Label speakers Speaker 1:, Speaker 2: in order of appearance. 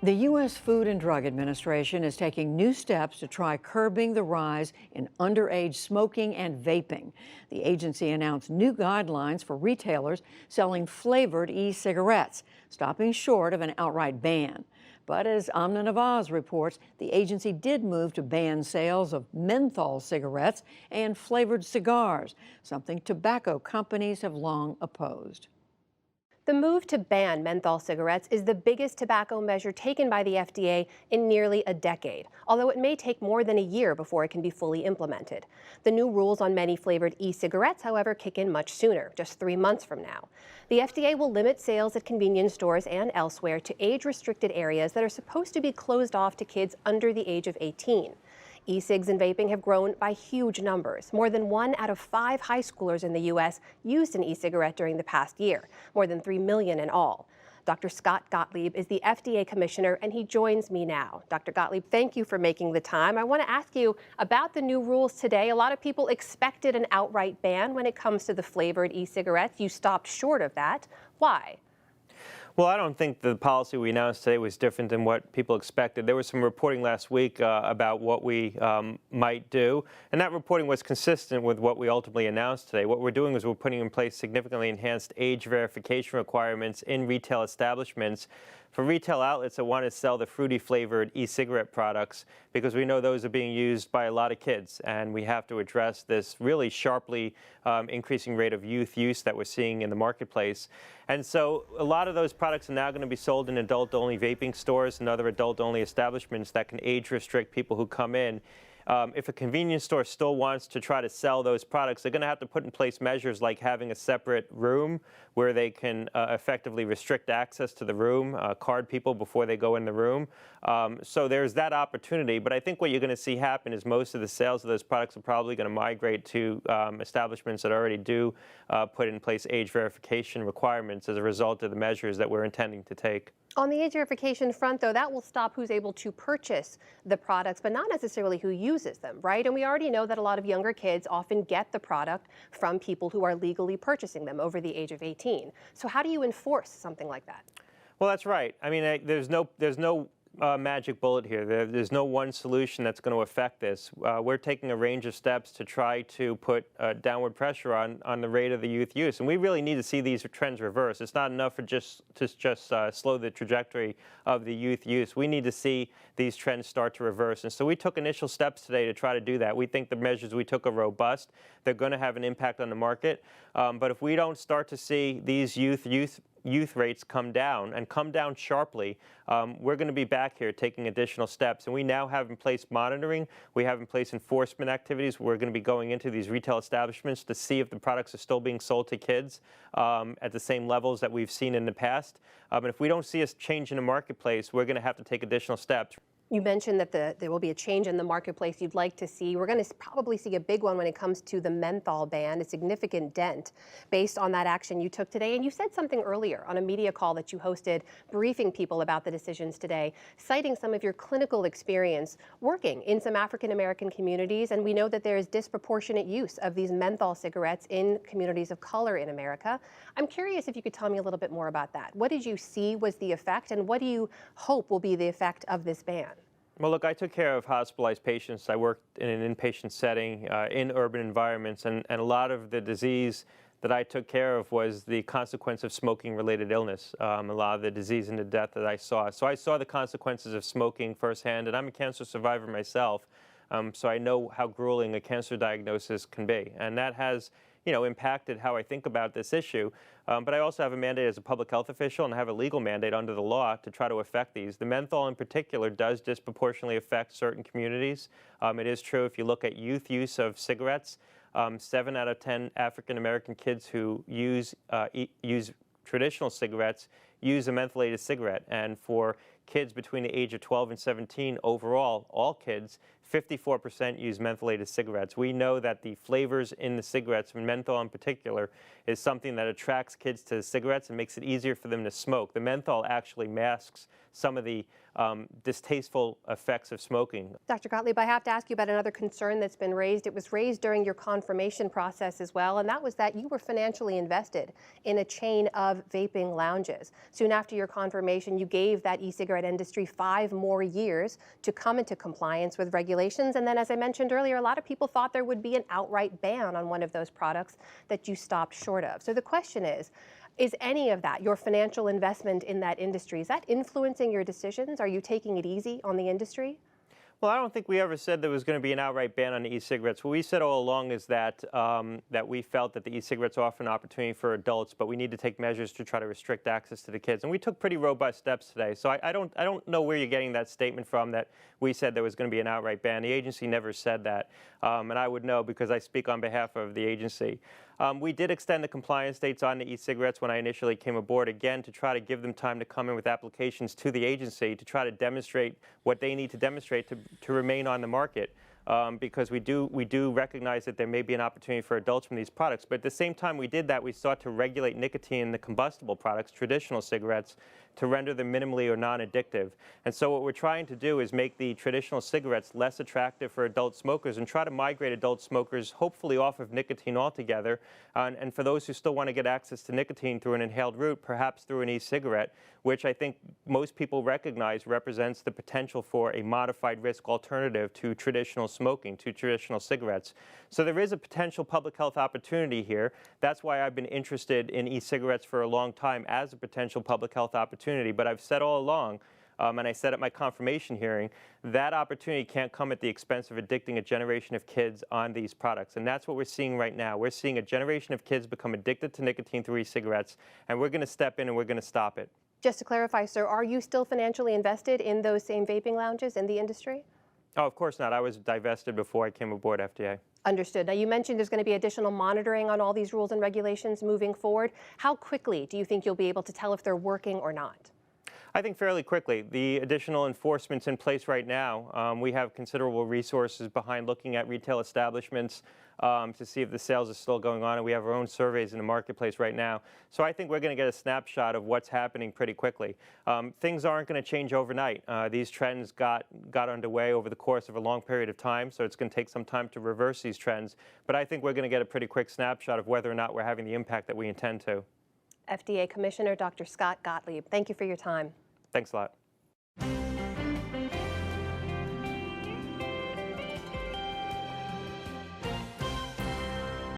Speaker 1: The U.S. Food and Drug Administration is taking new steps to try curbing the rise in underage smoking and vaping. The agency announced new guidelines for retailers selling flavored e-cigarettes, stopping short of an outright ban. But as Amna Nawaz reports, the agency did move to ban sales of menthol cigarettes and flavored cigars, something tobacco companies have long opposed.
Speaker 2: The move to ban menthol cigarettes is the biggest tobacco measure taken by the FDA in nearly a decade, although it may take more than a year before it can be fully implemented. The new rules on many flavored e-cigarettes, however, kick in much sooner, just 3 months from now. The FDA will limit sales at convenience stores and elsewhere to age-restricted areas that are supposed to be closed off to kids under the age of 18. E-cigs and vaping have grown by huge numbers. More than 1 out of 5 high schoolers in the U.S. used an e-cigarette during the past year, more than 3 million in all. Dr. Scott Gottlieb is the FDA commissioner, and he joins me now. Dr. Gottlieb, thank you for making the time. I want to ask you about the new rules today. A lot of people expected an outright ban when it comes to the flavored e-cigarettes. You stopped short of that. Why?
Speaker 3: Well, I don't think the policy we announced today was different than what people expected. There was some reporting last week about what we might do, and that reporting was consistent with what we ultimately announced today. What we're doing is we're putting in place significantly enhanced age verification requirements in retail establishments for retail outlets that want to sell the fruity flavored e-cigarette products, because we know those are being used by a lot of kids, and we have to address this really sharply increasing rate of youth use that we're seeing in the marketplace. And so a lot of those products are now going to be sold in adult-only vaping stores and other adult-only establishments that can age restrict people who come in. If a convenience store still wants to try to sell those products, they're going to have to put in place measures like having a separate room where they can effectively restrict access to the room, card people before they go in the room. So there's that opportunity. But I think what you're going to see happen is most of the sales of those products are probably going to migrate to establishments that already do put in place age verification requirements as a result of the measures that we're intending to take.
Speaker 2: On the age verification front, though, that will stop who's able to purchase the products, but not necessarily who uses them, right? And we already know that a lot of younger kids often get the product from people who are legally purchasing them over the age of 18. So how do you enforce something like that?
Speaker 3: Well, that's right. I mean, there's no magic bullet here. There's no one solution that's going to affect this. We're taking a range of steps to try to put downward pressure on the rate of the youth use, and we really need to see these trends reverse. It's not enough for just slow the trajectory of the youth use. We need to see these trends start to reverse, and so we took initial steps today to try to do that. We think the measures we took are robust. They're going to have an impact on the market, but if we don't start to see these youth rates come down and come down sharply, we're going to be back here taking additional steps. And we now have in place monitoring. We have in place enforcement activities. We're going to be going into these retail establishments to see if the products are still being sold to kids at the same levels that we've seen in the past. And if we don't see a change in the marketplace, we're going to have to take additional steps.
Speaker 2: You mentioned that there will be a change in the marketplace you'd like to see. We're going to probably see a big one when it comes to the menthol ban, a significant dent based on that action you took today. And you said something earlier on a media call that you hosted, briefing people about the decisions today, citing some of your clinical experience working in some African-American communities. And we know that there is disproportionate use of these menthol cigarettes in communities of color in America. I'm curious if you could tell me a little bit more about that. What did you see was the effect, and what do you hope will be the effect of this ban?
Speaker 3: Well, look, I took care of hospitalized patients. I worked in an inpatient setting in urban environments, and a lot of the disease that I took care of was the consequence of smoking-related illness, a lot of the disease and the death that I saw. So I saw the consequences of smoking firsthand, and I'm a cancer survivor myself, so I know how grueling a cancer diagnosis can be. And that has impacted how I think about this issue. But I also have a mandate as a public health official, and I have a legal mandate under the law to try to affect these. The menthol in particular does disproportionately affect certain communities. It is true if you look at youth use of cigarettes, 7 out of 10 African-American kids who use traditional cigarettes use a mentholated cigarette. And for kids between the age of 12 and 17, overall, all kids, 54% use mentholated cigarettes. We know that the flavors in the cigarettes, menthol in particular, is something that attracts kids to cigarettes and makes it easier for them to smoke. The menthol actually masks some of the distasteful effects of smoking.
Speaker 2: Dr. Gottlieb, I have to ask you about another concern that's been raised. It was raised during your confirmation process as well, and that was that you were financially invested in a chain of vaping lounges. Soon after your confirmation, you gave that e-cigarette industry 5 more years to come into compliance with regulations. And then, as I mentioned earlier, a lot of people thought there would be an outright ban on one of those products that you stopped short of. So the question is any of that, your financial investment in that industry, is that influencing your decisions? Are you taking it easy on the industry?
Speaker 3: Well, I don't think we ever said there was going to be an outright ban on e-cigarettes. What we said all along is that that we felt that the e-cigarettes offer an opportunity for adults, but we need to take measures to try to restrict access to the kids. And we took pretty robust steps today. So I don't know where you're getting that statement from that we said there was going to be an outright ban. The agency never said that, and I would know because I speak on behalf of the agency. We did extend the compliance dates on the e-cigarettes when I initially came aboard, again, to try to give them time to come in with applications to the agency to try to demonstrate what they need to demonstrate to remain on the market. Because we do recognize that there may be an opportunity for adults from these products. But at the same time we did that, we sought to regulate nicotine in the combustible products, traditional cigarettes, to render them minimally or non-addictive. And so what we're trying to do is make the traditional cigarettes less attractive for adult smokers and try to migrate adult smokers hopefully off of nicotine altogether. And for those who still want to get access to nicotine through an inhaled route, perhaps through an e-cigarette, which I think most people recognize represents the potential for a modified risk alternative to traditional smoking, to traditional cigarettes. So there is a potential public health opportunity here. That's why I've been interested in e-cigarettes for a long time as a potential public health opportunity. But I've said all along, and I said at my confirmation hearing, that opportunity can't come at the expense of addicting a generation of kids on these products. And that's what we're seeing right now. We're seeing a generation of kids become addicted to nicotine through e-cigarettes, and we're going to step in and we're going to stop it.
Speaker 2: Just to clarify, sir, are you still financially invested in those same vaping lounges in the industry?
Speaker 3: Oh, of course not. I was divested before I came aboard FDA.
Speaker 2: Understood. Now, you mentioned there's going to be additional monitoring on all these rules and regulations moving forward. How quickly do you think you'll be able to tell if they're working or not?
Speaker 3: I think fairly quickly. The additional enforcement's in place right now. We have considerable resources behind looking at retail establishments to see if the sales are still going on, and we have our own surveys in the marketplace right now. So I think we're going to get a snapshot of what's happening pretty quickly. Things aren't going to change overnight. These trends got underway over the course of a long period of time, so it's going to take some time to reverse these trends. But I think we're going to get a pretty quick snapshot of whether or not we're having the impact that we intend to.
Speaker 2: FDA Commissioner Dr. Scott Gottlieb, thank you for your time.
Speaker 3: Thanks a lot.